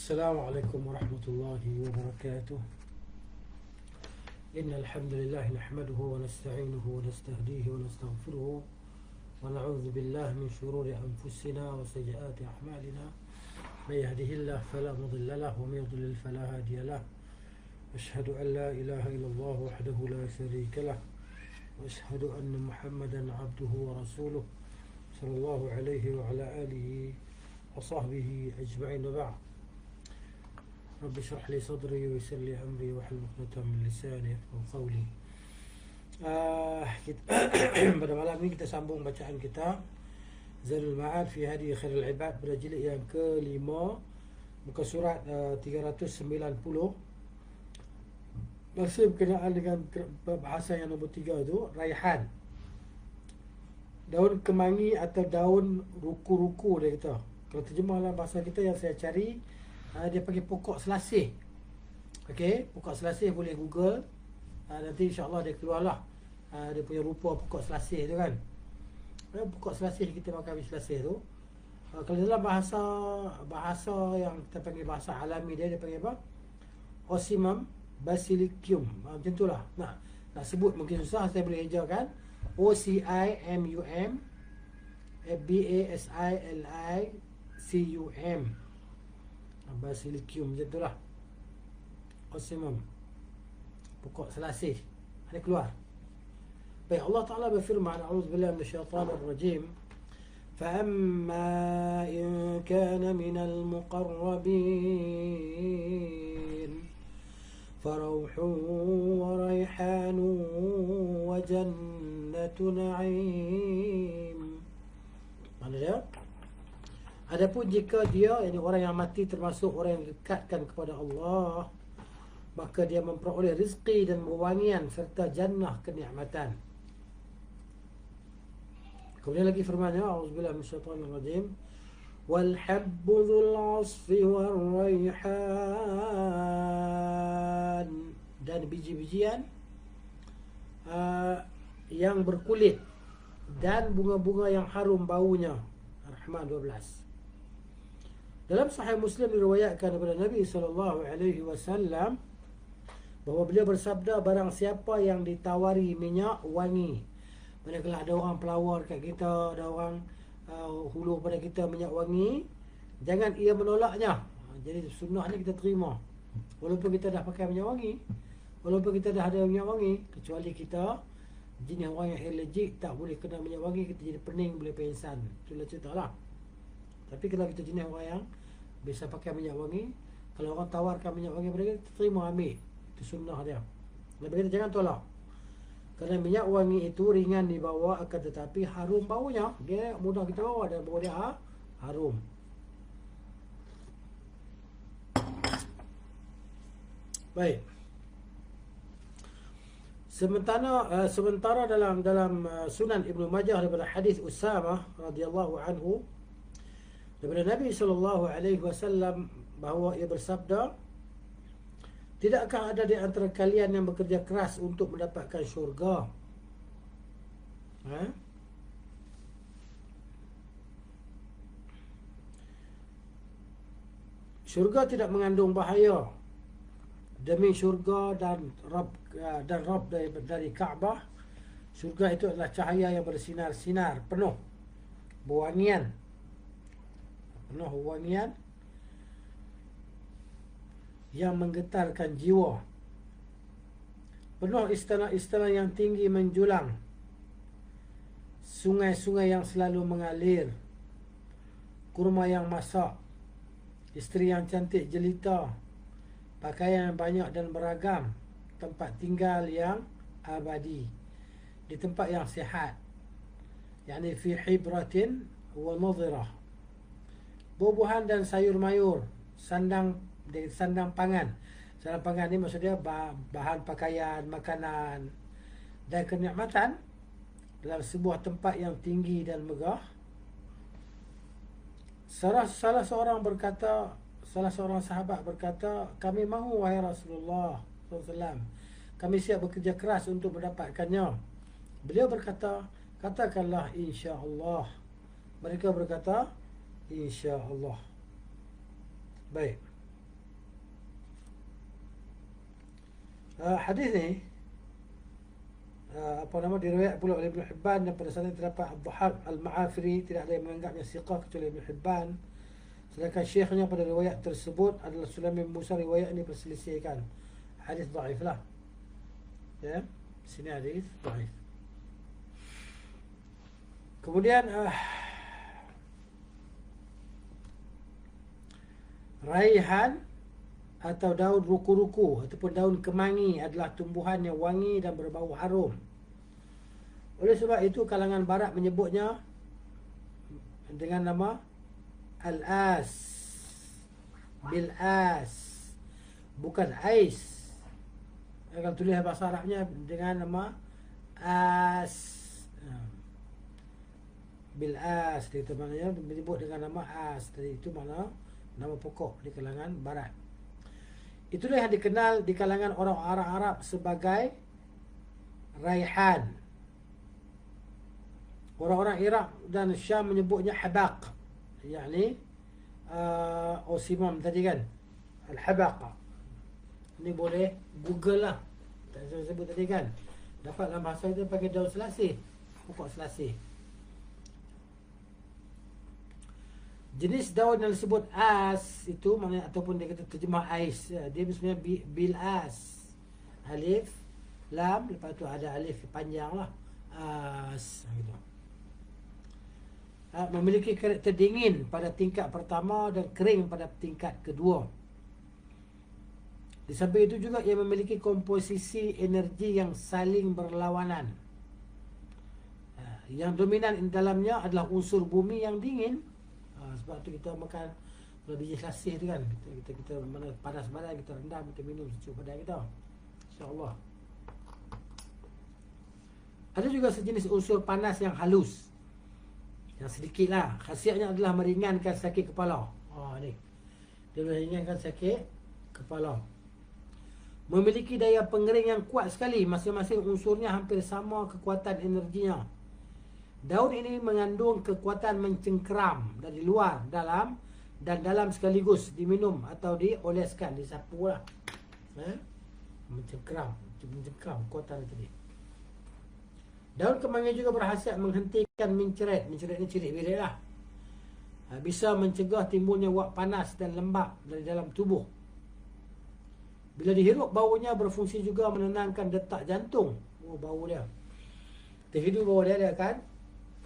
السلام عليكم ورحمة الله وبركاته. إن الحمد لله نحمده ونستعينه ونستهديه ونستغفره ونعوذ بالله من شرور أنفسنا وسيئات أعمالنا. من يهده الله فلا مضل له ومن يضلل فلا هادي له. أشهد أن لا إله إلا الله وحده لا شريك له، وأشهد أن محمدا عبده ورسوله صلى الله عليه وعلى آله وصحبه أجمعين. وبعد، رب اشرح لي صدري ويسر لي أمري واحلل عقدة من لساني يفقهوا قولي. Pada malam ini kita sambung bacaan kita Zadul Ma'ad fi Hadi Khairul Ibad pada jilid yang ke-5, muka surat 390. Masih berkenaan dengan bahasa yang nombor 3 tu, Raihan. Daun kemangi atau daun ruku-ruku dia kata. Kalau terjemah dalam bahasa kita yang saya cari, dia panggil pokok selasih. Okey, pokok selasih boleh Google. Nanti insya-Allah dia keluarlah dia punya rupa pokok selasih tu kan. Pokok selasih kita makan selasih tu. Kalau dalam bahasa yang kita panggil bahasa alami dia panggil apa? Ocimum basilicum. Macam itulah. Nak sebut mungkin susah, saya boleh ejakan. OCIMUM BASILICUM. Basilicum, macam itulah. Ocimum, pokok selasih. Ada keluar. Baik, Allah Ta'ala berfirman, a'udzubillahi minasyaitanir rajim, فَأَمَّا إِن كَانَ مِنَ الْمُقَرَّبِينَ فَرَوْحٌ وَرَيْحَانٌ وَجَنَّةُ نَعِيمٍ. Mana dia? Adapun jika dia, ini orang yang mati termasuk orang yang dekatkan kepada Allah, maka dia memperoleh rezeki dan wewangian serta jannah kenikmatan. Kemudian lagi firman-Nya, a'udzubillahi minasyaitanir rajim, wal habbu dzul 'asfi war raihan, dan biji-bijian yang berkulit dan bunga-bunga yang harum baunya. Ar-Rahman 12. Dalam Sahih Muslim diriwayatkan daripada Nabi SAW bahawa beliau bersabda, barang siapa yang ditawari minyak wangi, manakala ada orang pelawar kat kita, ada orang hulur pada kita minyak wangi, jangan ia menolaknya. Jadi sunnahnya kita terima, walaupun kita dah pakai minyak wangi, walaupun kita dah ada minyak wangi, kecuali kita jenis orang yang allergic, tak boleh kena minyak wangi, kita jadi pening, boleh pingsan. Itulah cerita lah. Tapi kalau kita jenis orang yang biasa pakai minyak wangi, kalau orang tawarkan minyak wangi pada kita, terima, ambil. Itu sunnah dia. Nabi kita jangan tolak. Kerana minyak wangi itu ringan dibawa, akan tetapi harum baunya. Dia mudah kita bawa dan bau dia harum. Baik. Sementara dalam Sunan Ibnu Majah daripada hadis Usamah radhiyallahu anhu daripada Nabi SAW bahawa ia bersabda, tidakkah ada di antara kalian yang bekerja keras untuk mendapatkan syurga? Syurga tidak mengandung bahaya. Demi syurga dan Rabb dari Kaabah, syurga itu adalah cahaya yang bersinar-sinar, penuh wangian yang menggetarkan jiwa, penuh istana-istana yang tinggi menjulang, sungai-sungai yang selalu mengalir, kurma yang masak, isteri yang cantik jelita, pakaian yang banyak dan beragam, tempat tinggal yang abadi, di tempat yang sihat, yakni fi hibratin wa nadhirah, buah-buahan dan sayur-mayur, sandang pangan. Sandang pangan ni maksudnya bahan pakaian, makanan dan kenikmatan dalam sebuah tempat yang tinggi dan megah. Salah seorang sahabat berkata, kami mahu wahai Rasulullah SAW, kami siap bekerja keras untuk mendapatkannya. Beliau berkata, katakanlah insya-Allah. Mereka berkata, insya-Allah. Baik. Hadis ni apa nama, diriwayat pula oleh Ibn Hibban, dan pada saat ini terdapat Ad-Dhahhak Al-Ma'afiri, tidak ada yang menganggapnya siqah kecuali Ibn Hibban. Sedangkan syekhnya pada riwayat tersebut adalah Sulaim bin Musa. Riwayat ini perselisihkan. Hadis dhaif lah. Ya, sini hadis dhaif. Kemudian raihan atau daun ruku-ruku ataupun daun kemangi adalah tumbuhan yang wangi dan berbau harum. Oleh sebab itu kalangan barat menyebutnya dengan nama al-as, bil-as, bukan ais. Akan tulis bahasa Arabnya dengan nama as, bil-as. Itu maknanya menyebut dengan nama as. Jadi itu makna nama pokok di kalangan barat. Itulah yang dikenal di kalangan orang Arab sebagai raihan. Orang-orang Iraq dan Syam menyebutnya habaq, yakni osimam tadi kan, al-habaq. Ini boleh Google lah, tak saya sebut tadi kan. Dapat dalam bahasa itu pakai daun selasih, pokok selasih. Jenis daun yang disebut as itu maknanya, ataupun dia kata terjemah ais, dia sebenarnya bil as, alif lam, lepas tu ada alif panjang lah, as gitu. Memiliki karakter dingin pada tingkat pertama dan kering pada tingkat kedua. Di samping itu juga ia memiliki komposisi energi yang saling berlawanan. Yang dominan di dalamnya adalah unsur bumi yang dingin. Sebab tu kita makan biji selasih tu kan, kita mana panas badan kita rendam, kita minum sejuk badan kita, insya-Allah. Ada juga sejenis unsur panas yang halus, yang sedikit lah. Khasiatnya adalah meringankan sakit kepala. Ni dia meringankan sakit kepala. Memiliki daya pengering yang kuat sekali. Masing-masing unsurnya hampir sama kekuatan energinya. Daun ini mengandung kekuatan mencengkeram dari luar, dalam dan dalam sekaligus, diminum atau dioleskan, disapu lah. Mencengkeram kekuatan tadi. Daun kemangi juga berkhasiat menghentikan menceret. Menceret ni cirit-birit lah. Bisa mencegah timbulnya wak panas dan lembab dari dalam tubuh. Bila dihirup, baunya berfungsi juga menenangkan detak jantung. Bau dia, terhidup bau dia akan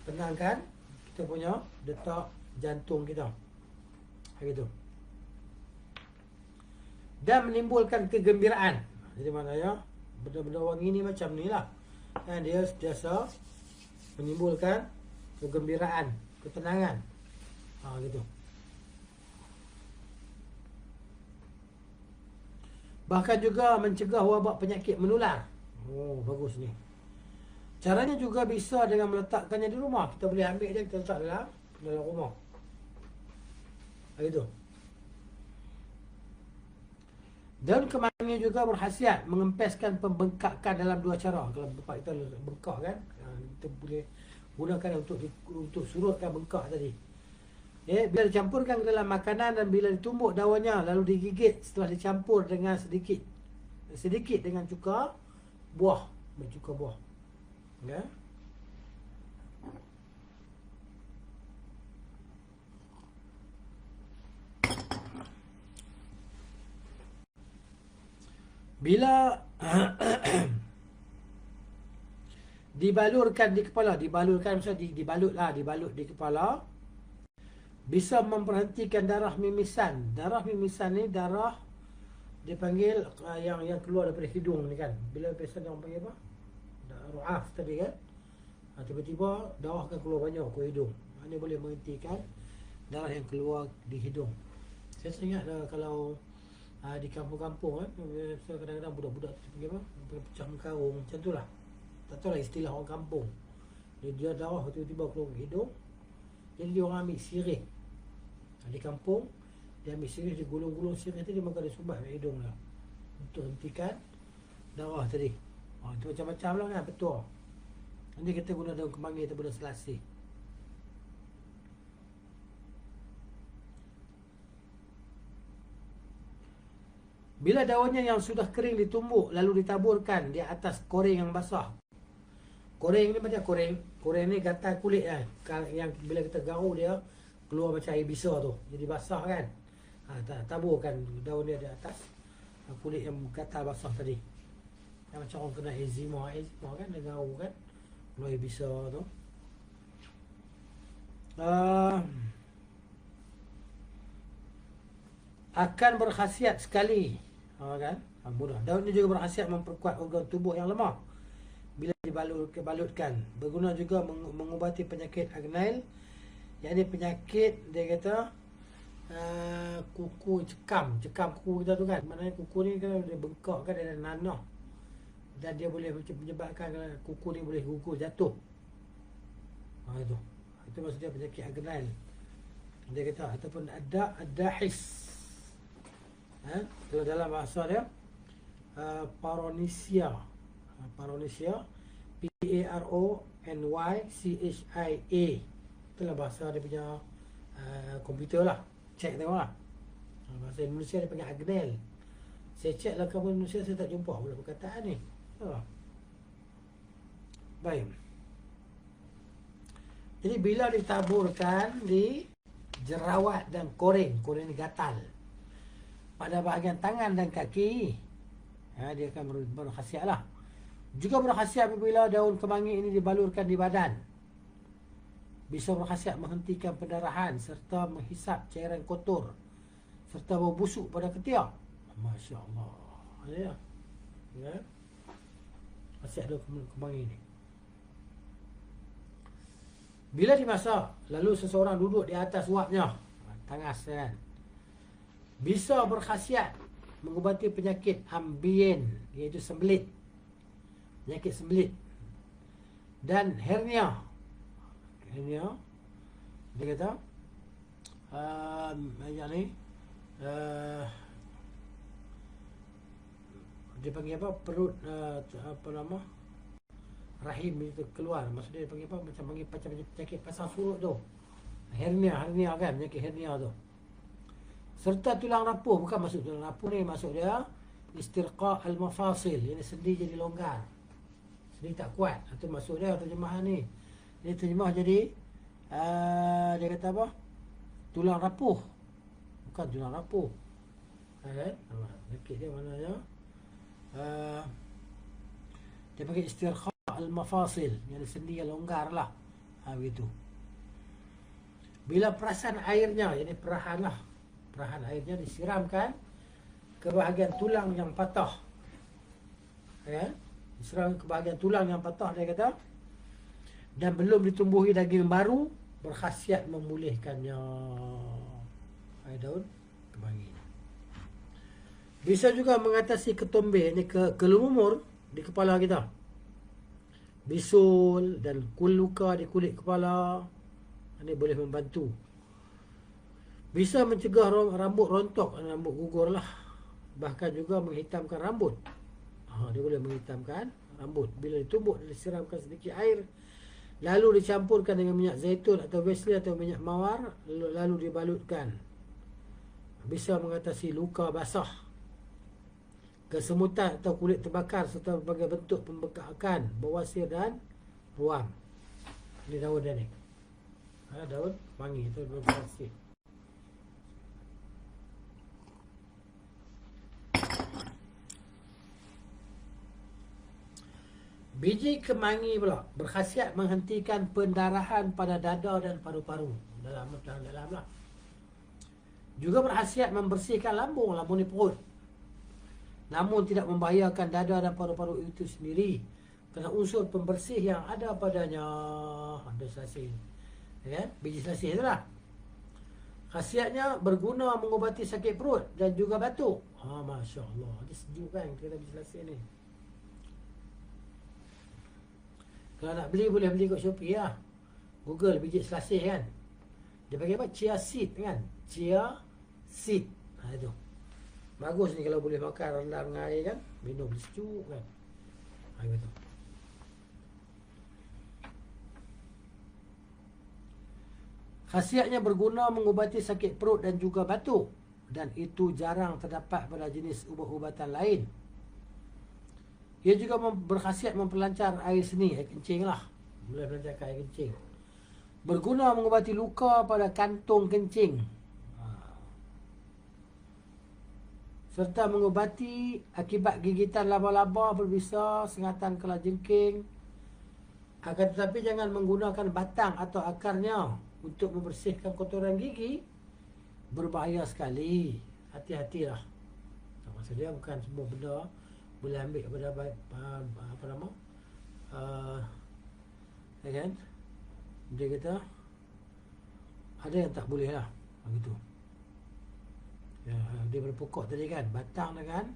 tenangkan kita punya detak jantung kita. Begitu. Dan menimbulkan kegembiraan. Jadi maknanya benda-benda wangi ni macam ni lah. Dia sentiasa menimbulkan kegembiraan, ketenangan. Gitu. Bahkan juga mencegah wabak penyakit menular. Bagus ni. Caranya juga bisa dengan meletakkannya di rumah. Kita boleh ambil dia, kita letak dalam rumah. Begitu. Daun kemangi juga berkhasiat mengempeskan pembengkakan dalam dua cara. Kalau bapak kita bengkak kan, kita boleh gunakan untuk surutkan bengkak tadi. Bila dicampurkan ke dalam makanan dan bila ditumbuk daunnya lalu digigit setelah dicampur dengan sedikit dengan cuka buah, bercuka buah. Ya. Bila dibalurkan di kepala, dibalurkan maksudnya dibalut di kepala, bisa memperhentikan darah mimisan. Darah mimisan ni darah dia panggil yang keluar daripada hidung ni kan. Bila biasa orang panggil apa? Ru'af tadi kan. Tiba-tiba darah akan keluar banyak ke hidung. Ini boleh menghentikan darah yang keluar di hidung. Saya ingat kalau di kampung-kampung kan, kadang-kadang budak-budak panggil apa? Pecah karung macam tu lah. Tak tahu lah istilah orang kampung. Dia darah tiba-tiba keluar ke hidung. Jadi dia orang ambil sirih. Di kampung dia ambil sirih, dia gulung-gulung sirih tu, dia makan dia sumbat ke hidung lah untuk hentikan darah tadi. Itu macam-macam lah kan, betul. Nanti kita guna daun kemangi atau daun selasih. Bila daunnya yang sudah kering ditumbuk lalu ditaburkan di atas koreng yang basah. Koreng ni macam koreng ni gatal kulit kan. Yang bila kita gaul dia keluar macam air bisa tu. Jadi basah kan. Taburkan daun dia di atas kulit yang gatal basah tadi. Yang macam orang kena eczema kan, dia gaul kan. Keluar air bisa tu. Akan berkhasiat sekali kan? Mudah. Daun ini juga berkhasiat memperkuat organ tubuh yang lemah bila dibalutkan. Berguna juga mengubati penyakit agnail, yakni penyakit dia kata kuku cekam kuku kita tu kan. Maknanya kuku ni kalau dia bengkak kan, dia nanah dan dia boleh menyebabkan kuku ni boleh gugur jatuh. Itu maksudnya penyakit agnail dia kata, ataupun adahis. Itu dalam bahasa dia Paronychia, Paronychia. Itulah bahasa dia punya komputer lah. Cek tengok lah. Bahasa Indonesia dia panggil agnail. Saya cek lah kamu Indonesia, saya tak jumpa pula perkataan ni. Baik. Jadi bila ditaburkan di jerawat dan koreng ni gatal pada bahagian tangan dan kaki, dia akan berkhasiat lah. Juga berkhasiat apabila daun kemangi ini dibalurkan di badan. Bisa berkhasiat menghentikan pendarahan serta menghisap cairan kotor serta bau busuk pada ketiak. Masya Allah. Ya. Khasiat daun kemangi ini. Bila dimasak, lalu seseorang duduk di atas uapnya, tangas kan, bisa berkhasiat mengubati penyakit ambien, iaitu sembelit, penyakit sembelit, dan hernia. Dia kata yang ni dia panggil apa, perut apa nama, rahim itu keluar. Maksudnya dia panggil apa, macam penyakit pasang surut tu, hernia kan, penyakit hernia tu. Serta tulang rapuh, bukan masuk tulang rapuh ni, masuk dia istirqa al-mafasil, yang sendi jadi longgar, sendi tak kuat. Itu masuk dia terjemahan ni. Dia terjemah jadi dia kata apa, tulang rapuh, bukan tulang rapuh kan. Sakit dia maknanya dia panggil istirqa al-mafasil, yang sendi yang longgar lah. Begitu. Bila perasan airnya, ini perahan lah, perahan airnya disiramkan ke bahagian tulang yang patah, disiram ke bahagian tulang yang patah, dia kata, dan belum ditumbuhi daging baru, berkhasiat memulihkannya. Daun kemangi. Bisa juga mengatasi ketombe, ini kelumur di kepala kita, bisul dan luka di kulit kepala. Ini boleh membantu. Bisa mencegah rambut rontok, rambut gugur lah. Bahkan juga menghitamkan rambut. Dia boleh menghitamkan rambut. Bila ditumbuk dan disiramkan sedikit air, lalu dicampurkan dengan minyak zaitun atau vaseline atau minyak mawar, lalu dibalutkan. Bisa mengatasi luka basah, kesemutan atau kulit terbakar serta berbagai bentuk pembekakan, bawasir dan ruam. Ini daun dia ni. Daun kemangi itu berkhasiat. Biji kemangi pula berkhasiat menghentikan pendarahan pada dada dan paru-paru. Dalam lah. Juga berkhasiat membersihkan lambung ni perut. Namun tidak membahayakan dada dan paru-paru itu sendiri, kerana unsur pembersih yang ada padanya. Ada selasih, kan? Biji selasih itulah. Khasiatnya berguna mengubati sakit perut dan juga batuk. Masya Allah. Dia sejuk kan kita biji selasih ni. Kalau nak beli, boleh beli kat Shopee lah. Google biji selasih kan. Dia panggil apa? Chia seed kan. Chia seed. Itu bagus ni kalau boleh makan rendam dengan air kan. Minum sejuk kan. Betul. Khasiatnya berguna mengubati sakit perut dan juga batuk. dan itu jarang terdapat pada jenis ubat-ubatan lain. Ia juga berkhasiat memperlancar air seni, air kencing lah. Boleh melancarkan air kencing. Berguna mengubati luka pada kantung kencing. Serta mengubati akibat gigitan laba-laba, berbisa, sengatan kelajengking. Akan tetapi jangan menggunakan batang atau akarnya untuk membersihkan kotoran gigi. Berbahaya sekali. Hati-hatilah. Maksudnya bukan semua benda boleh ambil kepada apa nama, ya kan? Dia kata ada yang tak boleh lah, begitu. Ya, dia berpokok tadi kan, batang dengan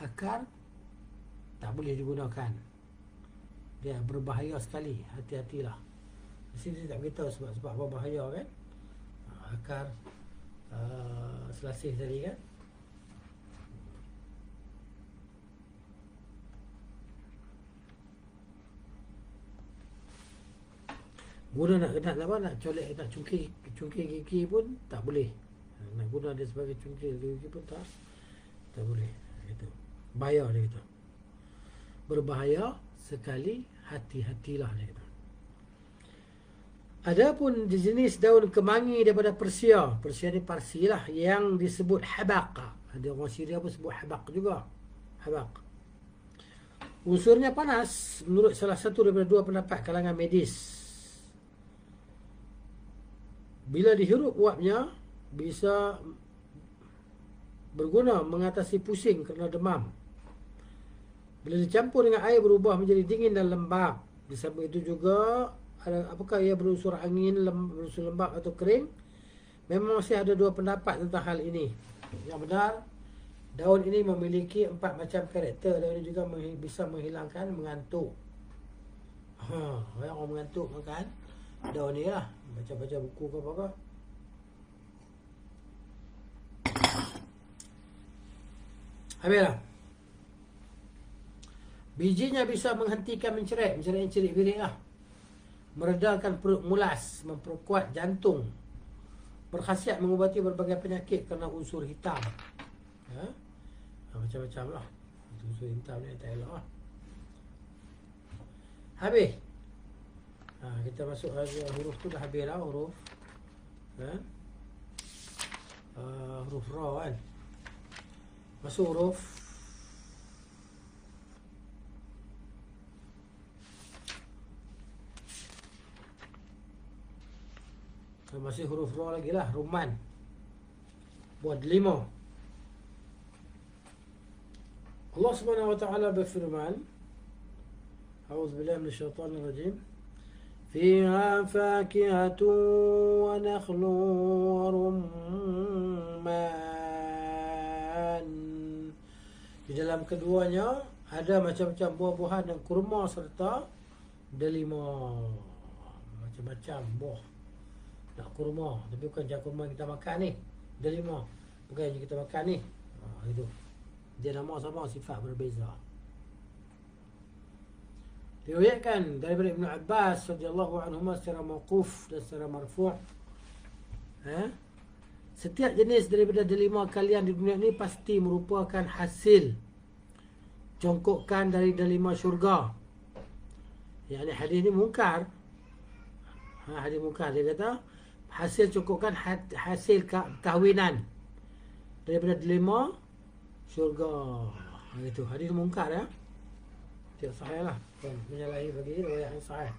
akar tak boleh digunakan. Dia berbahaya sekali, hati-hatilah. Di sini dia tak beritahu sebab apa bahaya kan. Akar selasih tadi kan. Guna nak colek, nak cungkir gigi pun tak boleh. Nak guna dia sebagai cungkir gigi pun tak boleh. Gitu. Bahaya dia kata. Berbahaya sekali, hati-hatilah dia kata. Adapun jenis daun kemangi daripada Persia ni Parsi lah, yang disebut habaq. Ada orang Syria pun sebut habaq juga. Habaq. Unsurnya panas menurut salah satu daripada dua pendapat kalangan medis. Bila dihirup uapnya, bisa berguna mengatasi pusing kerana demam. Bila dicampur dengan air, berubah menjadi dingin dan lembab. Di samping itu juga, apakah ia berunsur angin, berunsur lembab atau kering? Memang masih ada dua pendapat tentang hal ini. Yang benar, daun ini memiliki 4 macam karakter. Daun ini juga bisa menghilangkan mengantuk. Orang mengantuk makan daun ni lah, baca-baca buku ke apa-apa. Habislah. Bijinya bisa menghentikan mencerit birik lah. Meredakan perut mulas, memperkuat jantung. Berkhasiat mengubati berbagai penyakit kerana unsur hitam. Macam-macam lah. Unsur hitam ni tak elok lah. Habis. Kita masuk huruf tu dah habis lah, huruf kan? Huruf ra kan. Masuk huruf masih huruf ra lagi lah, Roman. Buat 5. Allah Subhanahu wa ta'ala berfirman, A'udzubillahi minasyaitanir rajim. فيها فاكهة ونخل ورمان. Di dalam keduanya ada macam-macam buah-buahan dan kurma serta delima. Macam-macam buah. Nak kurma, tapi bukan macam kurma yang kita makan ni. Delima, bukan yang kita makan ni. Itu. Dia nama sama, sifat berbeza. Diriwayatkan daripada Ibn Abbas radhiyallahu anhuma secara mauquf dan secara marfu'. Setiap jenis daripada delima kalian di dunia ini pasti merupakan hasil congkokan dari delima syurga. Yang hadis ni mungkar. Hadis mungkar, dia kata hasil congkokan, hasil kahwinan daripada delima syurga. Itu hadis mungkar ya. Tidak sahih lah. Menyalahi bagi riwayat yang sahih.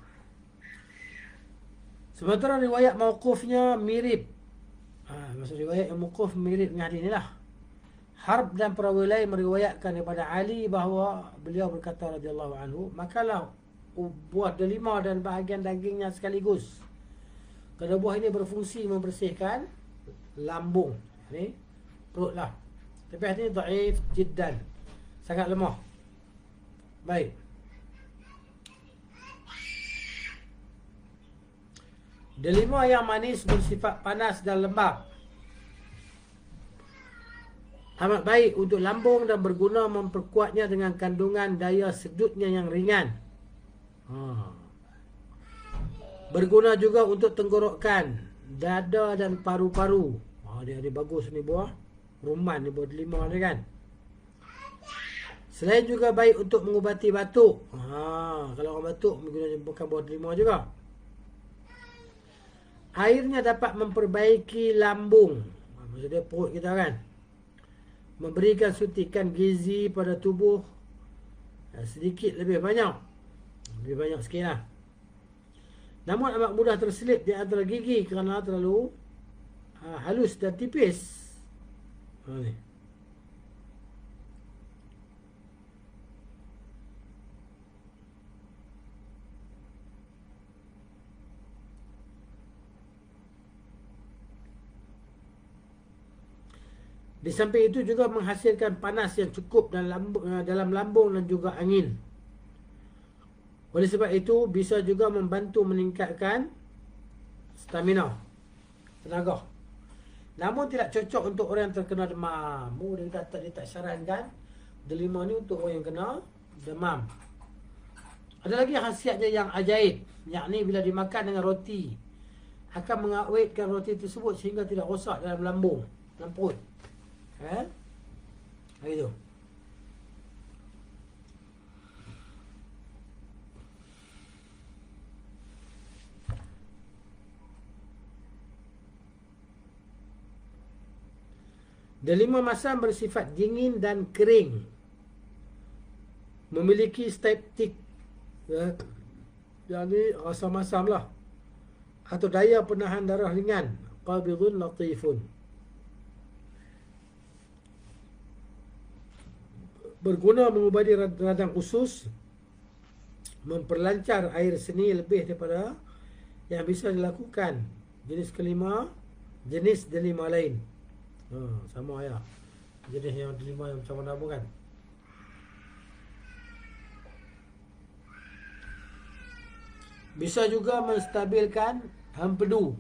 Sementara riwayat mauqufnya mirip. Maksud riwayat yang mauquf mirip dengan hadis ni lah. Harb dan perawi lain meriwayatkan daripada Ali bahawa beliau berkata radhiyallahu anhu, makanlah buah delima dan bahagian dagingnya sekaligus. Kerana buah ini berfungsi membersihkan lambung. Ini perut lah. Tapi hadis ini dhaif jiddan. Sangat lemah. Baik. Delima yang manis bersifat panas dan lembab. Amat baik untuk lambung dan berguna memperkuatnya dengan kandungan daya sedutnya yang ringan. Berguna juga untuk tenggorokan, dada dan paru-paru. Dia bagus ni buah rumman ni, buah delima ni kan. Selain juga baik untuk mengubati batuk. Kalau orang batuk menggunakan buah delima juga. Airnya dapat memperbaiki lambung, maksudnya perut kita kan. Memberikan suntikan gizi pada tubuh sedikit lebih banyak. Lebih banyak sikit lah. Namun amat mudah terselip di antara gigi kerana terlalu halus dan tipis. Ni. Di samping itu juga menghasilkan panas yang cukup dalam lambung dan juga angin. Oleh sebab itu bisa juga membantu meningkatkan stamina, tenaga. Namun tidak cocok untuk orang yang terkena demam. Dia tak sarankan delima ni untuk orang yang kena demam. Ada lagi khasiatnya yang ajaib, yakni bila dimakan dengan roti akan mengawetkan roti tersebut sehingga tidak rosak dalam lambung, dalam perut. Begitu. Delima masam bersifat dingin dan kering. Memiliki steptik, yang ni rasa masam lah, atau daya penahan darah ringan, qabidun latifun. Berguna mengubati radang usus, memperlancar air seni lebih daripada yang bisa dilakukan jenis kelima, jenis delima lain. Sama ya, jenis yang delima yang macam mana bukan? Bisa juga menstabilkan empedu.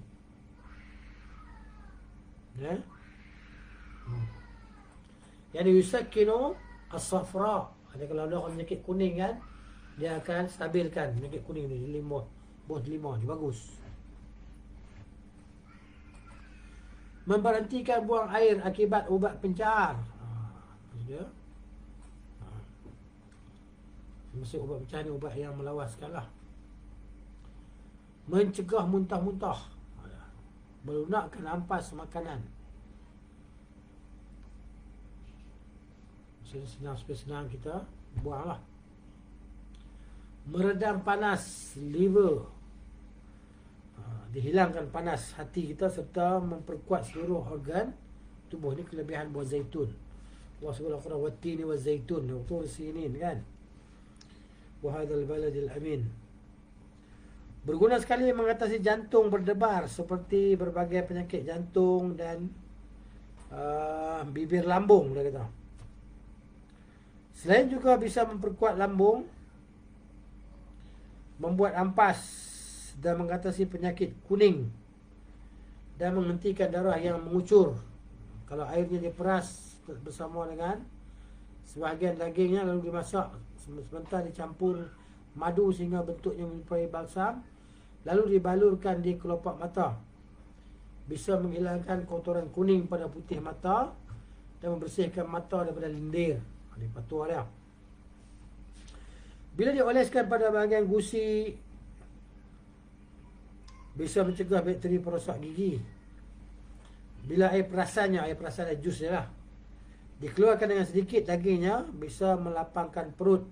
Yang yusakinu as-safra. Kalau ada orang penyakit kuning kan, dia akan stabilkan penyakit kuning ni. Buah delima ni bagus. Memberhentikan buang air akibat ubat pencaar. Maksudnya maksud ubat pencaar ni ubat yang melawaskan lah. Mencegah muntah-muntah. Melunakkan ampas makanan. Senang kita buang lah. Meredam panas liver, dihilangkan panas hati kita serta memperkuat seluruh organ tubuh. Ni kelebihan buah zaitun. Allah SWT wattini wa zaitun wa tur sinin kan. Wa hadzal baladil amin. Berguna sekali mengatasi jantung berdebar seperti berbagai penyakit jantung dan bibir lambung dia kata. Selain juga bisa memperkuat lambung, membuat ampas dan mengatasi penyakit kuning dan menghentikan darah yang mengucur. Kalau airnya diperas bersama dengan sebahagian dagingnya lalu dimasak sebentar, dicampur madu sehingga bentuknya menyerupai balsam, lalu dibalurkan di kelopak mata, bisa menghilangkan kotoran kuning pada putih mata dan membersihkan mata daripada lendir. Ini patuah dia. Bila dioleskan pada bahagian gusi, bisa mencegah bakteri perosak gigi. Bila air perasan jus je lah, dikeluarkan dengan sedikit dagingnya, bisa melapangkan perut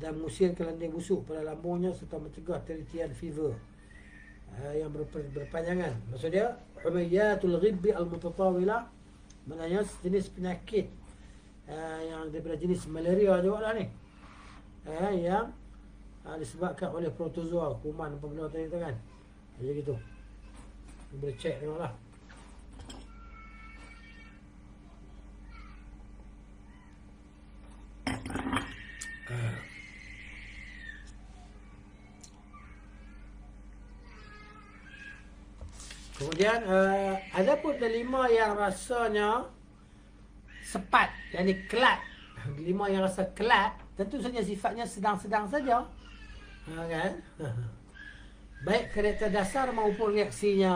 dan mengusirkan lendir busuk pada lambungnya serta mencegah teritian fever yang berpanjangan. Maksudnya humayyatul ghibbi al-mutatawilah, maknanya jenis penyakit yang daripada jenis malaria juga lah ni, yang disebabkan oleh protozoa, kuman apa benda tadi tu kan. Jadi gitu. Boleh cek tengoklah. Kemudian ada pun delima yang rasanya sepat, yang ni kelat. Delima yang rasa kelat tentu saja sifatnya sedang-sedang saja, kan? Baik karakter dasar maupun reaksinya.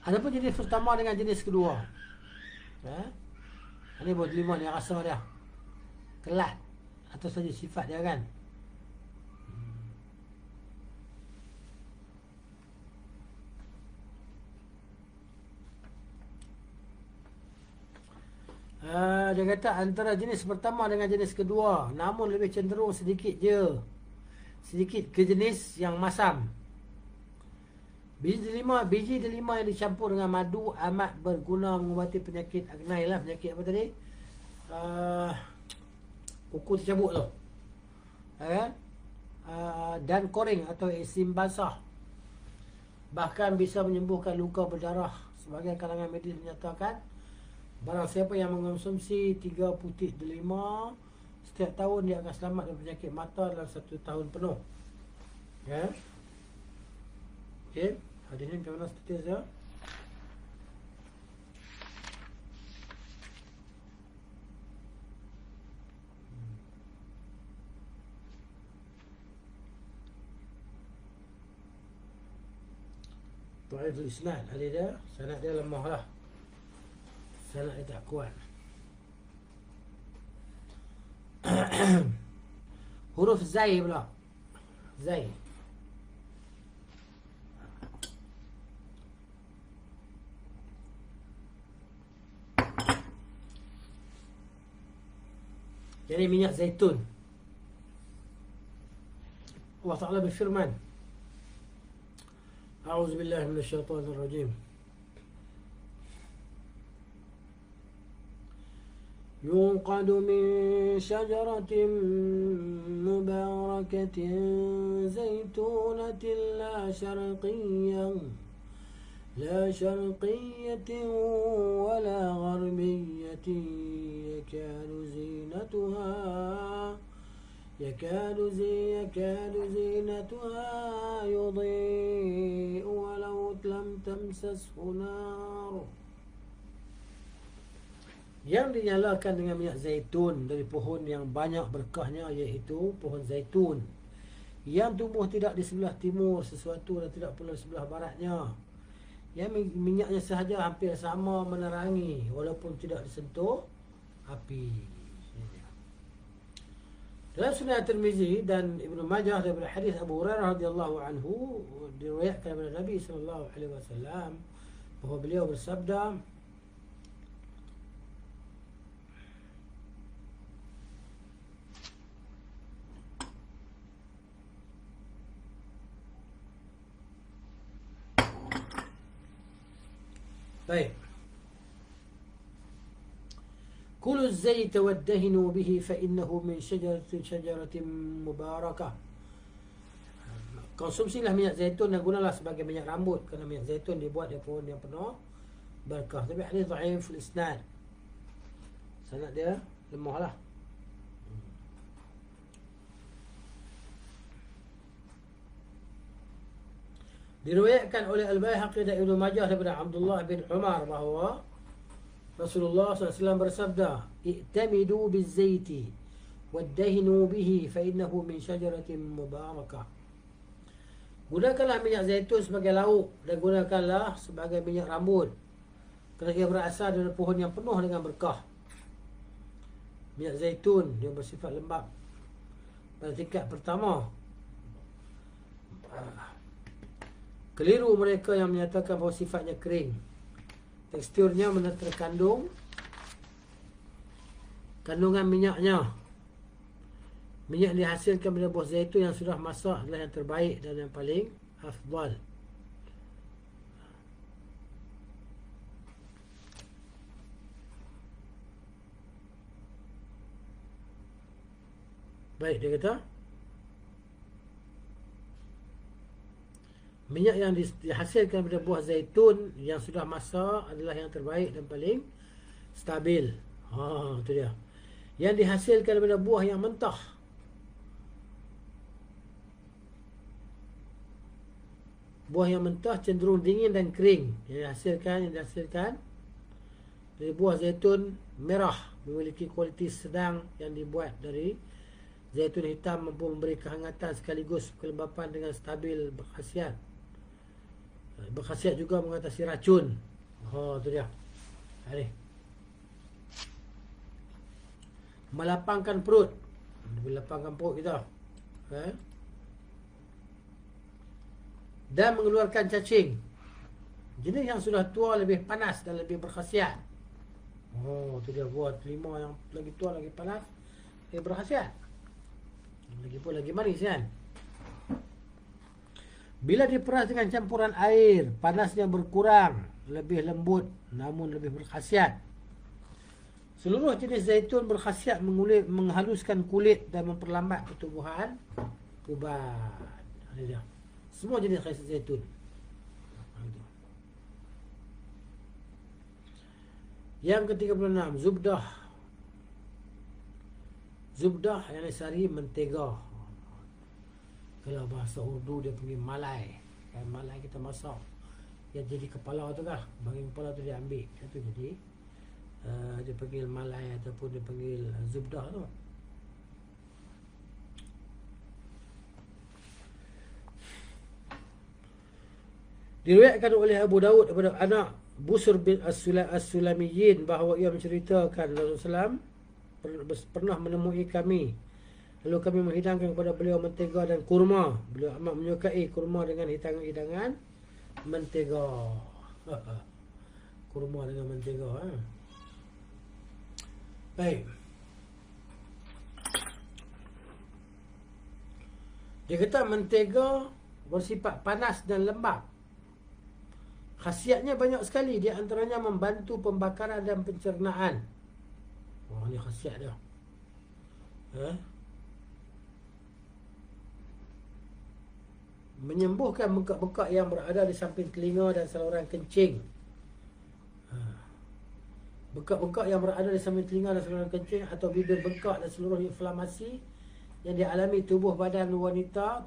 Adapun jenis pertama dengan jenis kedua, ini buat delima ni rasa dia kelat atau saja sifat dia kan. Dia kata antara jenis pertama dengan jenis kedua, namun lebih cenderung sedikit ke jenis yang masam. Biji delima yang dicampur dengan madu amat berguna mengubati penyakit agnai lah. Penyakit apa tadi? Kuku tercabut tu, dan koring atau eksim basah. Bahkan bisa menyembuhkan luka berdarah. Sebagian kalangan medis menyatakan barang siapa yang mengonsumsi 3 putih delima setiap tahun, dia akan selamat dari penyakit mata dalam 1 tahun penuh. Okey, hadis ni macam mana status dia? Dhaiful isnad hadis dia, sanad dia lemah lah. Sanad dia tak kuat. Huruf zai pula. Zai. Jadi minyak zaitun. Allah Ta'ala berfirman, A'udzubillahi minasyaitonirrajim. يوقد من شجرة مباركة زيتونة لا شرقية ولا غربية يكاد زينتها يضيء ولو لم تمسسه نار. Yang dinyalakan dengan minyak zaitun dari pohon yang banyak berkahnya, iaitu pohon zaitun yang tumbuh tidak di sebelah timur sesuatu dan tidak pula di sebelah baratnya. Yang minyaknya sahaja hampir sama menerangi walaupun tidak disentuh api. Dalam Sunan Tirmizi dan Ibnu Majah daripada hadis Abu Hurairah radhiyallahu anhu, diriwayatkan daripada Nabi sallallahu alaihi wasallam bahawa beliau bersabda, baik, Kulu az-zayta waddahinu bihi fa innahu min syajaratin mubarakah. Konsumsilah minyak zaitun dan gunalah sebagai minyak rambut, kerana minyak zaitun dibuat dari pohon yang penuh berkah. Tapi hadis dhaiful isnad, sanad dia lemah lah. Diriwayatkan oleh Al-Baihaqi dan Ibnu Majah daripada Abdullah bin Umar bahawa Rasulullah SAW bersabda, "I'tamidu biz-zaiti waddahinu bihi fa innahu min syajaratin mubarakah." Gunakanlah minyak zaitun sebagai lauk dan gunakanlah sebagai minyak rambut, kerana ia berasal dari pohon yang penuh dengan berkah. Minyak zaitun yang bersifat lembap pada tingkat pertama. Keliru mereka yang menyatakan bahawa sifatnya kering. Teksturnya terkandung kandungan minyaknya. Minyak dihasilkan dari buah zaitun yang sudah masak adalah yang terbaik dan yang paling afdal. Baik, dia kata minyak yang dihasilkan daripada buah zaitun yang sudah masak adalah yang terbaik dan paling stabil. Itu dia. Yang dihasilkan daripada buah yang mentah, buah yang mentah cenderung dingin dan kering. Yang dihasilkan dari buah zaitun merah memiliki kualiti sedang, yang dibuat dari zaitun hitam mampu memberi kehangatan sekaligus kelembapan dengan stabil berkhasiat. Berkhasiat juga mengatasi racun. Oh, tu dia. Ni. Melapangkan perut. Melapangkan perut kita. Dan mengeluarkan cacing. Jenis yang sudah tua lebih panas dan lebih berkhasiat. Oh, tu dia buat 5 yang lagi tua lagi panas, lebih berkhasiat. Lagipun lagi manis kan. Bila diperas dengan campuran air, panasnya berkurang, lebih lembut namun lebih berkhasiat. Seluruh jenis zaitun berkhasiat menghaluskan kulit dan memperlambat pertumbuhan ubat. Ini dia. Semua jenis zaitun. Yang ke-36, zubdah. Zubdah yang sari mentega. Kalau bahasa Urdu dia panggil malai. Kan malai kita masak. Yang jadi kepala tu kan, bahagian kepala tu dia ambil. Itu jadi dia panggil malai ataupun dia panggil zubdah tu. Diriwayatkan oleh Abu Daud daripada anak Busr bin As-Sulamiyin bahawa ia menceritakan Rasulullah SAW pernah menemui kami. Lalu kami menghidangkan kepada beliau mentega dan kurma. Beliau amat menyukai kurma dengan hidangan mentega. Kurma dengan mentega. Baik. Dia kata mentega bersifat panas dan lembab. Khasiatnya banyak sekali. Di antaranya membantu pembakaran dan pencernaan. Wah, ni khasiat dia. Menyembuhkan bengkak-bengkak yang berada di samping telinga dan saluran kencing. Bengkak-bengkak yang berada di samping telinga dan saluran kencing atau bibir bengkak dan seluruh inflamasi yang dialami tubuh wanita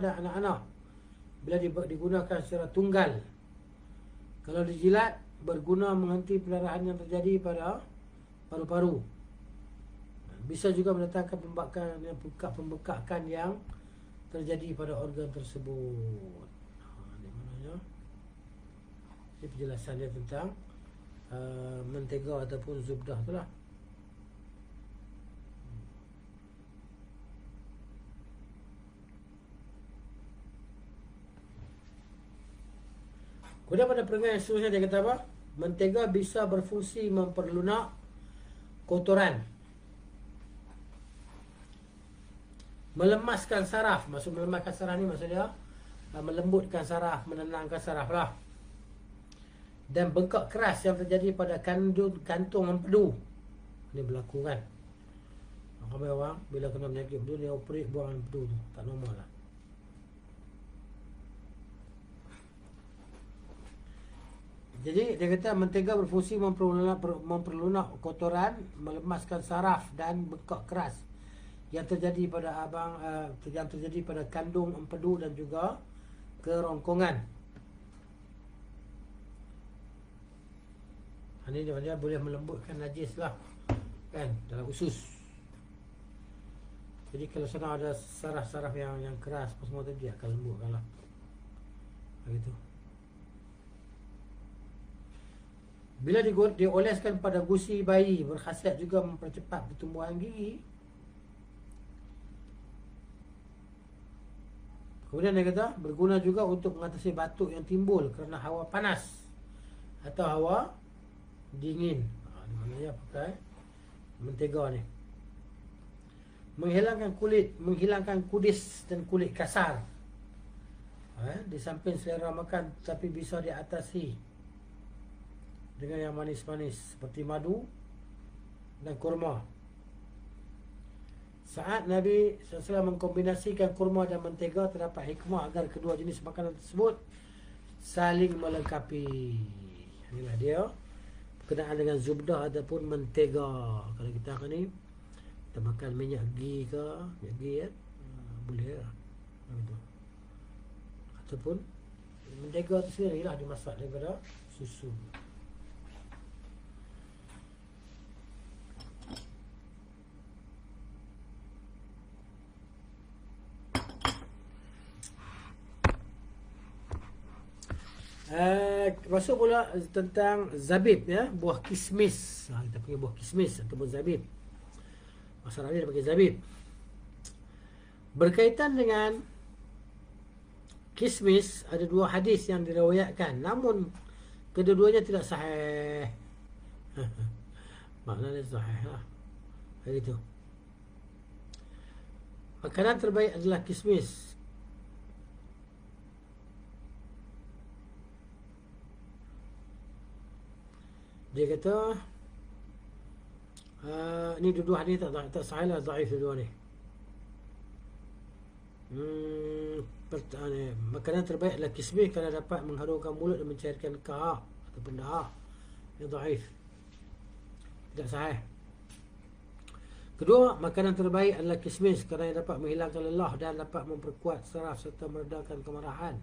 dan anak-anak bila digunakan secara tunggal. Kalau dijilat, berguna menghenti pendarahan yang terjadi pada paru-paru. Bisa juga mendatangkan pembekakan yang terjadi pada organ tersebut. Di mananya? Ini penjelasan dia tentang mentega ataupun zubdah itulah. Kemudian pada perenggan yang seterusnya dia kata apa? Mentega bisa berfungsi memperlunak kotoran, melemaskan saraf. Maksud melemaskan saraf ni maksudnya melembutkan saraf, menenangkan saraf lah. Dan bengkak keras yang terjadi pada kantung empedu. Ini berlaku kan. Ramai orang bila kena penyakit empedu dia operate buang empedu tu. Tak normal lah. Jadi dia kata mentega berfungsi memperlunak kotoran, melemaskan saraf dan bengkak keras yang terjadi pada kandung empedu dan juga kerongkongan. Ini dia boleh melembutkan najis lah kan dalam usus. Jadi kalau sana ada saraf-saraf yang keras semua tu dia akan lembutkan lah. Begitu. Bila dioleskan pada gusi bayi, berkhasiat juga mempercepat pertumbuhan gigi. Kemudian dia kata berguna juga untuk mengatasi batuk yang timbul kerana hawa panas atau hawa dingin. Maknanya pakai mentega ni. Menghilangkan kudis dan kulit kasar. Di samping selera makan, tapi bisa diatasi dengan yang manis-manis seperti madu dan kurma. Saat Nabi SAW mengkombinasikan kurma dan mentega, terdapat hikmah agar kedua jenis makanan tersebut saling melengkapi. Inilah dia berkenaan dengan zubdah ataupun mentega. Kalau kita ni kita makan minyak ghee ke, boleh lah. Ataupun mentega tu sendiri lah dimasak daripada susu. Masuk pula tentang zabib, ya, buah kismis. Kita panggil buah kismis ataupun zabib. Bahasa Arab dia panggil zabib. Berkaitan dengan kismis, ada dua hadis yang diriwayatkan, namun kedua-duanya tidak sahih. Maknanya sahih lah. Begitu. Makanan terbaik adalah kismis. Dia kata ni dua-dua hadis tak sahih lah, dhaif dua ni. Makanan terbaik adalah kismis kerana dapat mengharumkan mulut dan mencairkan kahak ataupun dahak. Ini dhaif, tidak sahih. Kedua, makanan terbaik adalah kismis kerana dapat menghilangkan lelah dan dapat memperkuat saraf serta meredakan kemarahan.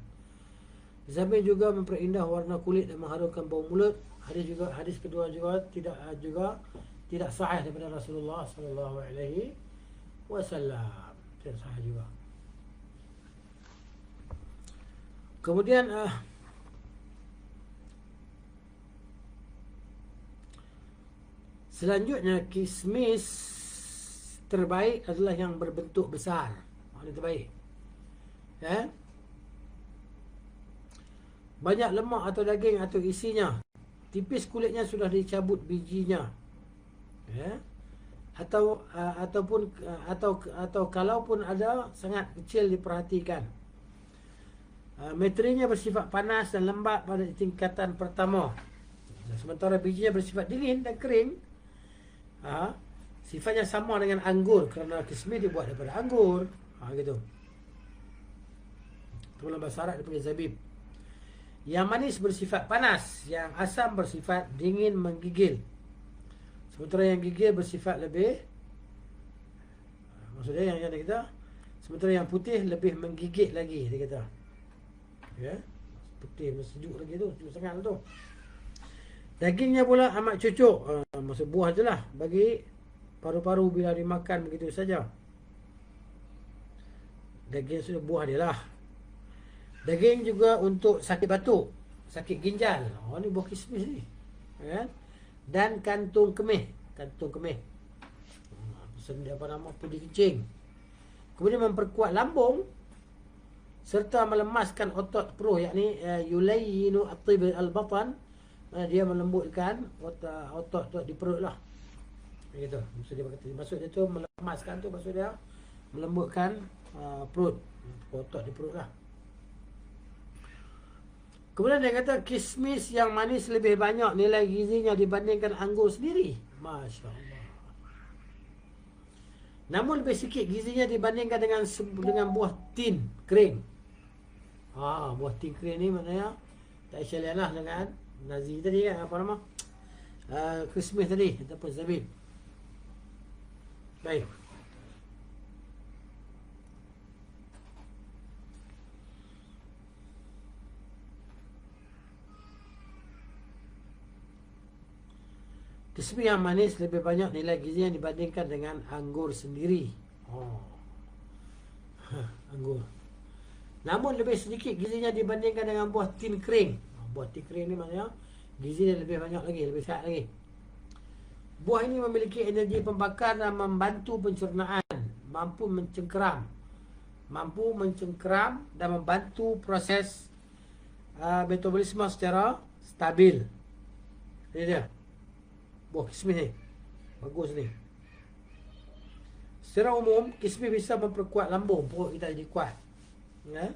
Zabib juga memperindah warna kulit dan mengharumkan bau mulut. Hadis kedua juga tidak sahih daripada Rasulullah sallallahu alaihi wasallam. Tidak sahih juga. Kemudian selanjutnya, kismis terbaik adalah yang berbentuk besar. Ini terbaik, ya. Banyak lemak atau daging atau isinya, tipis kulitnya, sudah dicabut bijinya, ya. Atau kalaupun ada, sangat kecil diperhatikan. Materinya bersifat panas dan lembap pada tingkatan pertama, sementara bijinya bersifat dingin dan kering. Sifatnya sama dengan anggur kerana kismis dibuat daripada anggur. Gitu. Itu dalam bahasa Arab dipanggil zabib. Yang manis bersifat panas, yang asam bersifat dingin menggigil, sementara yang gigil bersifat lebih, maksudnya yang kita, sementara yang putih lebih menggigit lagi, dia kata. Ya, putih sejuk lagi tu, sejuk sangat tu. Dagingnya pula amat cucuk, maksud buah je lah, bagi paru-paru bila dimakan begitu saja. Daging sudah buah dia lah. Daging juga untuk sakit batuk, sakit ginjal. Ni buah kismis ni, kan? Dan kantung kemih. Pesan dia apa nama, pudi kencing. Kemudian memperkuat lambung serta melemaskan otot perut, yakni yulayyinu at-tib al-batan. Dia melembutkan otot di perut lah. Begitu. Maksud dia tu melemaskan tu, maksud dia melembutkan perut, otot di perut lah. Kemudian dia kata kismis yang manis lebih banyak nilai gizinya dibandingkan anggur sendiri. Masya Allah. Namun lebih sikit gizinya dibandingkan dengan buah tin kering. Buah tin kering ni maknanya tak syalian lah dengan nazi tadi kan, apa nama, kismis tadi ataupun zabib. Baik. Kismis yang manis lebih banyak nilai gizinya dibandingkan dengan anggur sendiri. Anggur. Namun lebih sedikit gizinya dibandingkan dengan buah tin kering. Buah tin kering ni maknanya gizinya lebih banyak lagi, lebih sihat lagi. Buah ini memiliki energi pembakar dan membantu pencernaan, mampu mencengkeram dan membantu proses metabolisme secara stabil. Ini dia buah kismis ni, bagus ni. Secara umum, kismis bisa memperkuat lambung, perut kita jadi kuat, ya?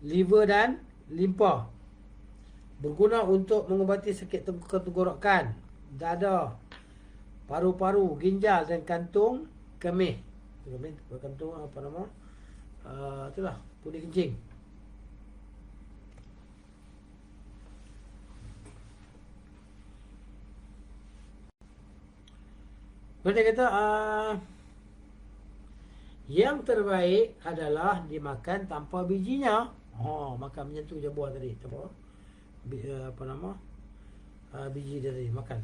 Liver dan limpa. Berguna untuk mengubati sakit tenggorokan, dada, paru-paru, ginjal dan kantung kemih. Kantung apa nama? Itulah, pudi kencing. Dia kata yang terbaik adalah dimakan tanpa bijinya. Makan macam tu je buah tadi, apa nama, biji dia tadi makan.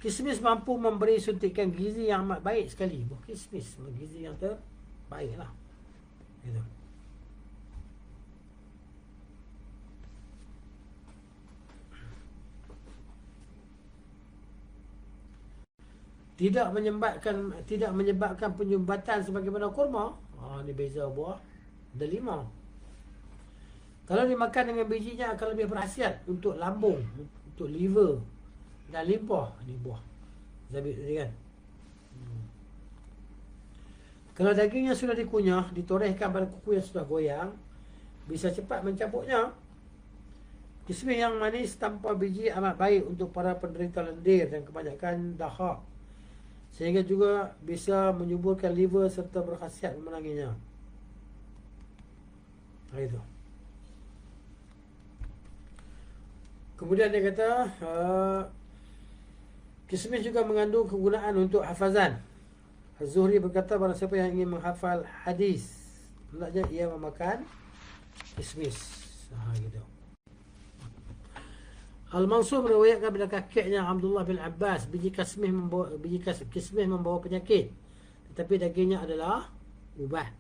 Kismis mampu memberi suntikan gizi yang amat baik sekali. Buah kismis gizi yang terbaik lah, gitu. tidak menyebabkan penyumbatan sebagaimana kurma. Ni beza buah delima. Kalau dimakan dengan bijinya akan lebih berkhasiat untuk lambung, untuk liver dan limpah. Ni buah zabib tadi kan. Kalau dagingnya sudah dikunyah, ditorehkan pada kuku yang sudah goyang, bisa cepat mencampurnya. Kismis yang manis tanpa biji amat baik untuk para penderita lendir dan kebanyakan dahak, sehingga juga bisa menyuburkan liver serta berkhasiat memenanginya. Itu. Kemudian dia kata kismis juga mengandung kegunaan untuk hafazan. Az-Zuhri berkata, barang siapa yang ingin menghafal hadis, hendaknya ia memakan kismis. Gitu. Al-Mansur meriwayatkan bila kakeknya Abdullah bin Abbas, biji kismis membawa penyakit, tetapi dagingnya adalah ubat.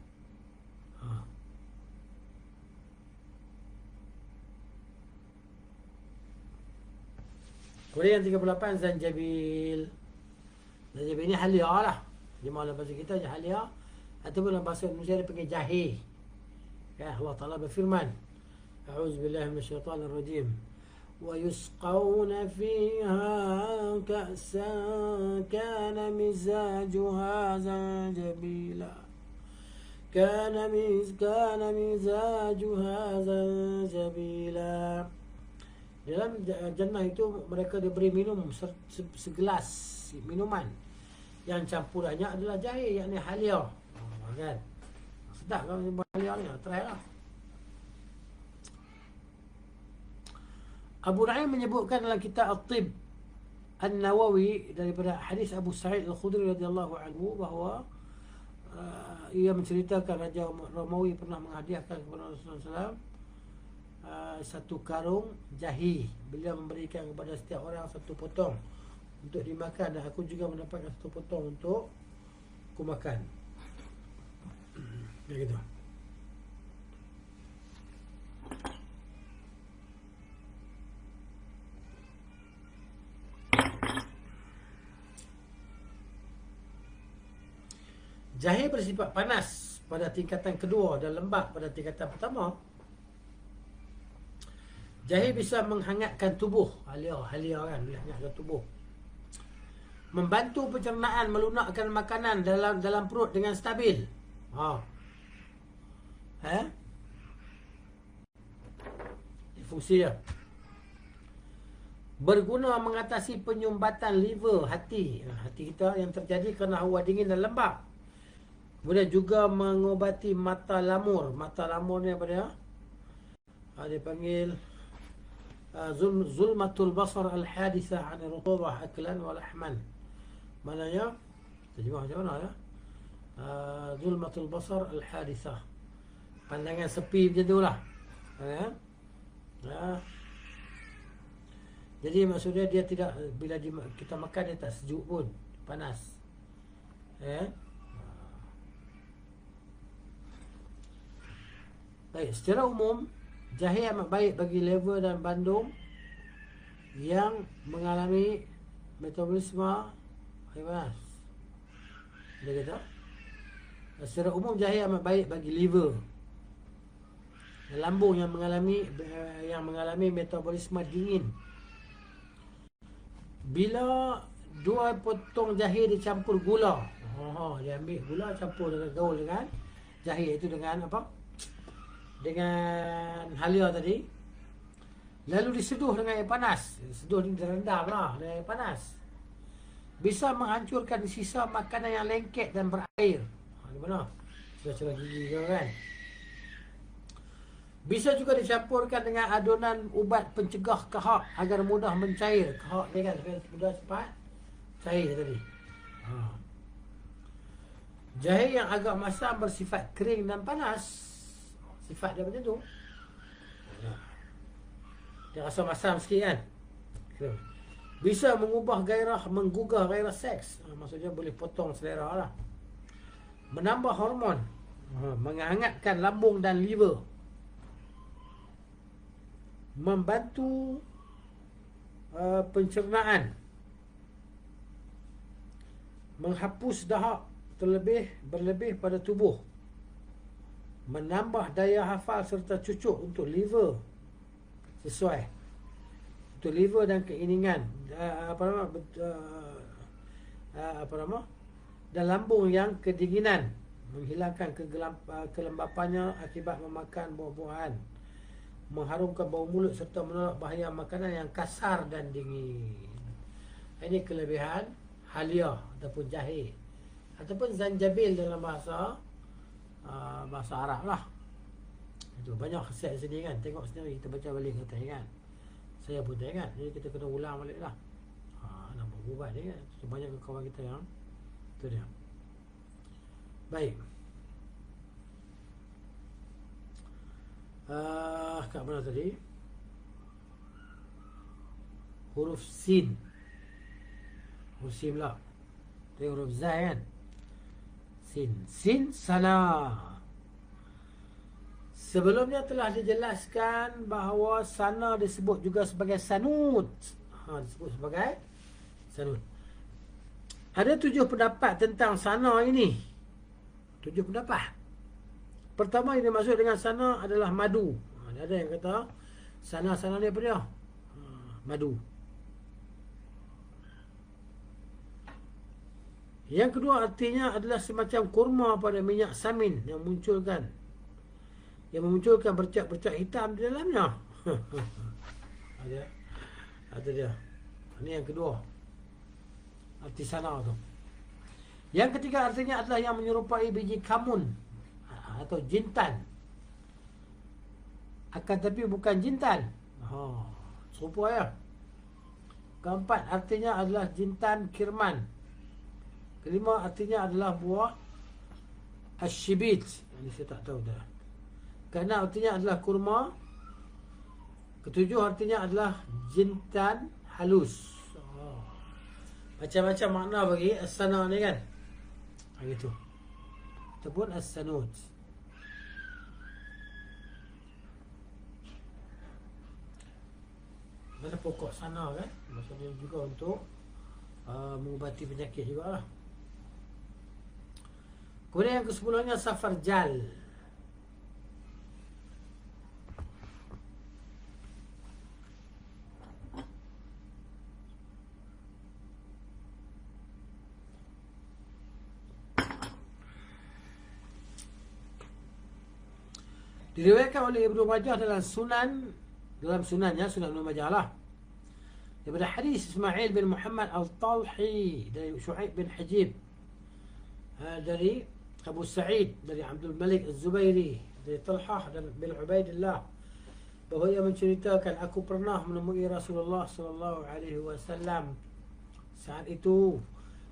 Kemudian yang 38, zanjabil. Zanjabil ni halia lah. Jemaah dalam bahasa kita halia, ataupun dalam bahasa Indonesia dia panggil jahe. Ya, Allah Ta'ala berfirman, a'udzubillahi minasyaitanir rajim. ويسقون فيها كأسا كان مزاجها زنجبيلا كان مزاجها زنجبيلا. Dalam jannah itu mereka diberi minum segelas minuman yang campurannya adalah jahe, yakni halia. Kan? Sedap kan halia ni, try lah. Abu Nu'aim menyebutkan dalam kitab At-Tib An-Nawawi daripada hadis Abu Sa'id Al-Khudri radhiyallahu anhu bahawa ia menceritakan Raja Romawi pernah menghadiahkan kepada Rasulullah SAW satu karung jahe. Beliau memberikan kepada setiap orang satu potong untuk dimakan, dan aku juga mendapatkan satu potong untuk aku makan. Begitu. Jahe bersifat panas pada tingkatan kedua dan lembab pada tingkatan pertama. Jahe bisa menghangatkan tubuh. Halia kan, boleh hangatkan tubuh. Membantu pencernaan, melunakkan makanan dalam perut dengan stabil. Fungsi dia. Berguna mengatasi penyumbatan liver, hati kita yang terjadi kerana hawa dingin dan lembab. Kemudian juga mengobati mata lamur. Mata lamur ni apa dia? Dia panggil zulmatul basar al-hadithah an rutubah aklan wa lahman. Maknanya terjemah macam mana ya? Zulmatul basar al-hadithah, pandangan sepi macam tu lah. Jadi maksudnya dia tidak, bila kita makan dia tak sejuk pun, panas. Baik, secara umum jahe amat baik bagi liver dan bandung yang mengalami metabolisme panas. Dia kata secara umum jahe amat baik bagi liver dan lambung yang mengalami metabolisme dingin. Bila 2 potong jahe dicampur gula, dia ambil gula campur dengan gaul dengan jahe itu, dengan apa? Dengan halia tadi, lalu diseduh dengan air panas. Seduh ni direndam lah dengan air panas. Bisa menghancurkan sisa makanan yang lengket dan berair. Di mana? Cerah-cerah gigi kan. Bisa juga dicampurkan dengan adunan ubat pencegah kahak agar mudah mencair. Kahak ni kan mudah cepat cair tadi. Jahe yang agak masam bersifat kering dan panas. Sifat dia macam tu. Dia rasa masam sikit kan. Bisa menggugah gairah seks. Maksudnya boleh potong selera lah. Menambah hormon, menghangatkan lambung dan liver, membantu pencernaan, menghapus dahak berlebih pada tubuh, menambah daya hafal serta cucuk untuk liver, sesuai untuk liver dan keiningan, dan lambung yang kedinginan, menghilangkan kelembapannya akibat memakan buah-buahan, mengharumkan bau mulut serta menolak bahaya makanan yang kasar dan dingin. Ini kelebihan halia ataupun jahe ataupun zanjabil dalam bahasa Arab lah. Itu banyak khasiat sini kan. Tengok sendiri, kita baca balik kita ingat. Saya pun tak ingat, jadi kita kena ulang balik lah. Nampak ubat dia kan. So, banyak kawan kita yang itu dia. Baik. Kat mana tadi? Huruf sin. Huruf sin pula. Tengok huruf zai kan. Sin sana. Sebelumnya telah dijelaskan bahawa sana disebut juga sebagai sanud. Disebut sebagai sanud. Ada 7 pendapat tentang sana ini. 7 pendapat. Pertama yang dimaksud dengan sana adalah madu. Ada yang kata sana ni apa dia? Madu. Yang kedua artinya adalah semacam kurma pada minyak samin yang memunculkan bercak-bercak hitam di dalamnya. Ada dia. Ini yang kedua. Arti sana tu. Yang ketiga artinya adalah yang menyerupai biji kamun atau jintan. Akan tapi bukan jintan. Serupa ya. Keempat artinya adalah jintan kirman. Kelima artinya adalah buah asyibit. Ini saya tak tahu dah. Keenam artinya adalah kurma. Ketujuh artinya adalah jintan halus. Macam-macam makna bagi as-sana ni kan. Begitu. Ataupun as-sanud. Mana pokok sana kan. Maksudnya juga untuk mengubati penyakit juga lah. Kemudian yang ke-10-nya safarjal. Diriwayatkan oleh Ibnu Majah dalam sunannya, Sunan Ibnu Majah lah, daripada hadis Ismail bin Muhammad Al-Talhi dari Syu'aib bin Hajib, dari Abu Sa'id, dari Abdul Malik Az-Zubairi, dari Talhah dan bin Ubaidillah, bahawa ia menceritakan, aku pernah menemui Rasulullah sallallahu alaihi wasallam. Saat itu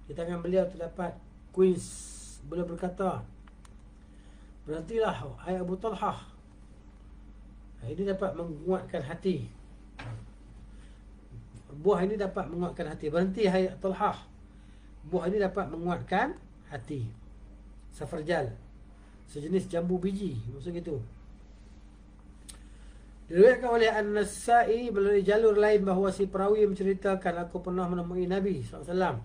di tangan beliau terdapat kuis. Beliau berkata, berhentilah hai Abu Talhah. Ini dapat menguatkan hati. Buah ini dapat menguatkan hati. Berhenti hai Talhah. Buah ini dapat menguatkan hati. Safarjal, sejenis jambu biji, maksud gitu. Diriwayatkan oleh An-Nasa'i melalui jalur lain bahawa si perawi menceritakan, aku pernah menemui Nabi SAW.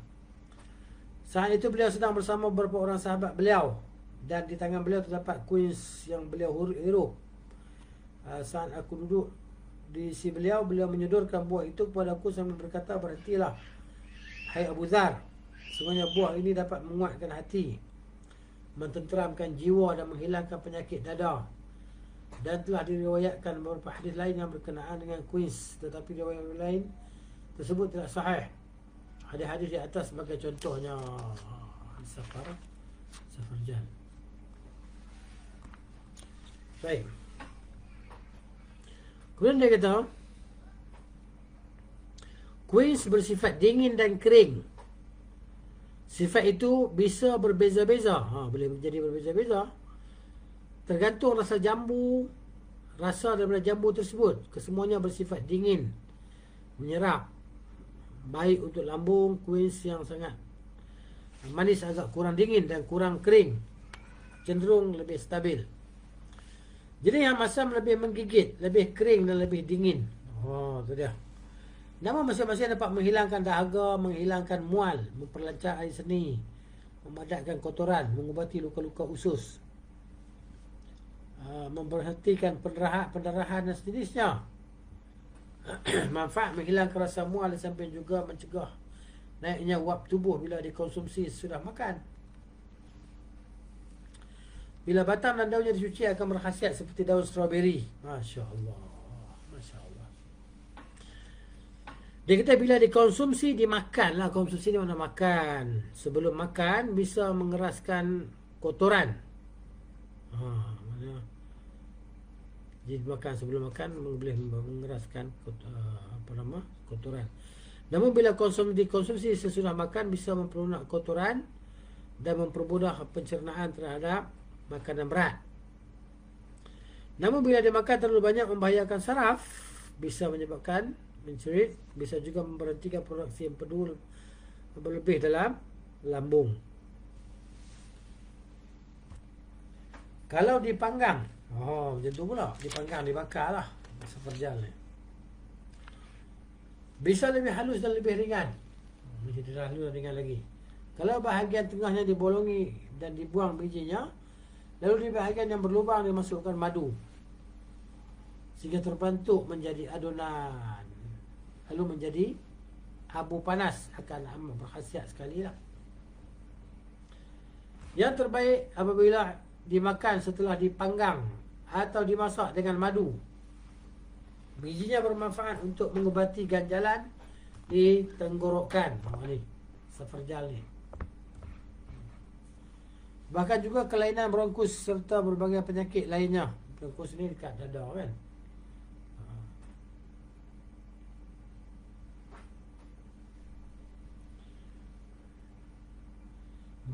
Saat itu beliau sedang bersama beberapa orang sahabat beliau, dan di tangan beliau terdapat kuis yang beliau hirup. Saat aku duduk di sisi beliau, beliau menyodorkan buah itu kepada aku sambil berkata, berhentilah hai Abu Dzar, semuanya buah ini dapat menguatkan hati, mententeramkan jiwa dan menghilangkan penyakit dada. Dan telah diriwayatkan beberapa hadis lain yang berkenaan dengan kuis, tetapi riwayat lain tersebut tidak sahih. Hadis-hadis di atas sebagai contohnya. Safarjal. Baik. Kemudian dia kata, kuis bersifat dingin dan kering. Sifat itu bisa berbeza-beza. Boleh menjadi berbeza-beza, tergantung rasa jambu, rasa daripada jambu tersebut. Kesemuanya bersifat dingin, menyerap, baik untuk lambung. Kuis yang sangat manis agak kurang dingin dan kurang kering, cenderung lebih stabil. Jadi yang masam lebih menggigit, lebih kering dan lebih dingin. Tu dia. Namun masing-masing dapat menghilangkan dahaga, menghilangkan mual, memperlancar air seni, memadatkan kotoran, mengubati luka-luka usus, memberhentikan pendarahan dan sejenisnya. Manfaat menghilangkan rasa mual dan sampai juga mencegah naiknya uap tubuh bila dikonsumsi sudah makan. Bila batang dan daunnya dicuci akan berkhasiat seperti daun strawberry. Masya Allah, Masya Allah. Dia kata bila dikonsumsi, dimakan lah. Konsumsi ni mana makan. Sebelum makan bisa mengeraskan kotoran. Mana? Jadi makan sebelum makan boleh mengeraskan kotoran. Namun bila dikonsumsi sesudah makan bisa memperunak kotoran dan mempermudah pencernaan terhadap makanan berat. Namun bila dimakan terlalu banyak membahayakan saraf, bisa menyebabkan mencerit, bisa juga memberhentikan produksi empedu berlebih dalam lambung. Kalau dipanggang, macam tu pula, dipanggang, dibakar lah seperjal ni, bisa lebih halus dan lebih ringan. Mesti halus dan ringan lagi. Kalau bahagian tengahnya dibolongi dan dibuang bijinya, lalu di bahagian yang berlubang dimasukkan madu sehingga terbentuk menjadi adonan, lalu menjadi abu panas, akan amat berkhasiat sekali lah. Yang terbaik apabila dimakan setelah dipanggang atau dimasak dengan madu. Bijinya bermanfaat untuk mengubati ganjalan di tenggorokan. Ni seperjal ni. Bahkan juga kelainan bronkus serta berbagai penyakit lainnya. Bronkus ni dekat dada kan.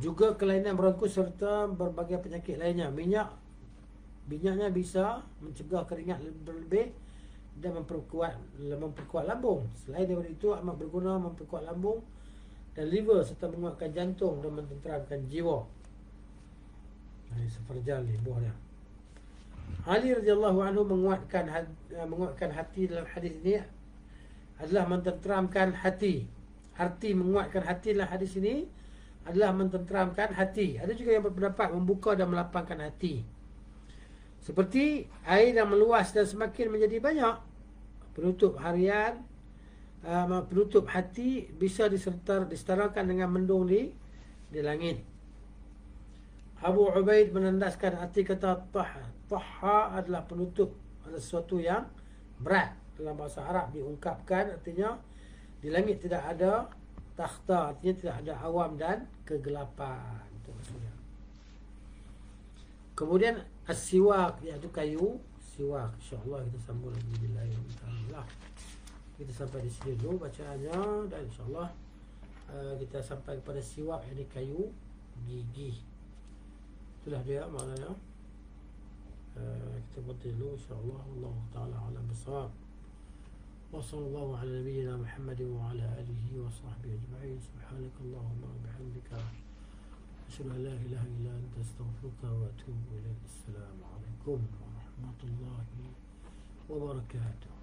Juga kelainan bronkus serta berbagai penyakit lainnya. Minyaknya bisa mencegah keringat berlebih dan memperkuat lambung. Selain daripada itu amat berguna memperkuat lambung dan liver serta menguatkan jantung dan mententeramkan jiwa. Ini seperjal ni buah dia. Ali radhiyallahu anhu menguatkan hati dalam hadis ini adalah mententeramkan hati. Arti menguatkan hati dalam hadis ini adalah mententeramkan hati. Ada juga yang berpendapat membuka dan melapangkan hati. Seperti air yang meluas dan semakin menjadi banyak. Penutup harian, penutup hati bisa disetarakan dengan mendung di langit. Abu Ubaid menandaskan arti kata tahha adalah penutup, adalah sesuatu yang berat. Dalam bahasa Arab diungkapkan artinya di langit tidak ada takhta, artinya tidak ada awam dan kegelapan. Itu maksudnya. Kemudian as-siwak, iaitu kayu siwak. InsyaAllah kita sambung lagi bila kita sampai di sini dulu bacaannya, dan insyaAllah kita sampai kepada siwak, iaitu kayu gigi. Itulah dia maknanya. Kita buat dulu insyaAllah. Allah Ta'ala alam bisawab. Wa sallallahu ala nabiyyina Muhammadin wa ala alihi wa sahbihi ajma'in. Subhanakallahumma wa bihamdika asyhadu an la ilaha illa anta astaghfiruka wa atubu ilaik. Assalamu alaikum warahmatullahi wabarakatuh.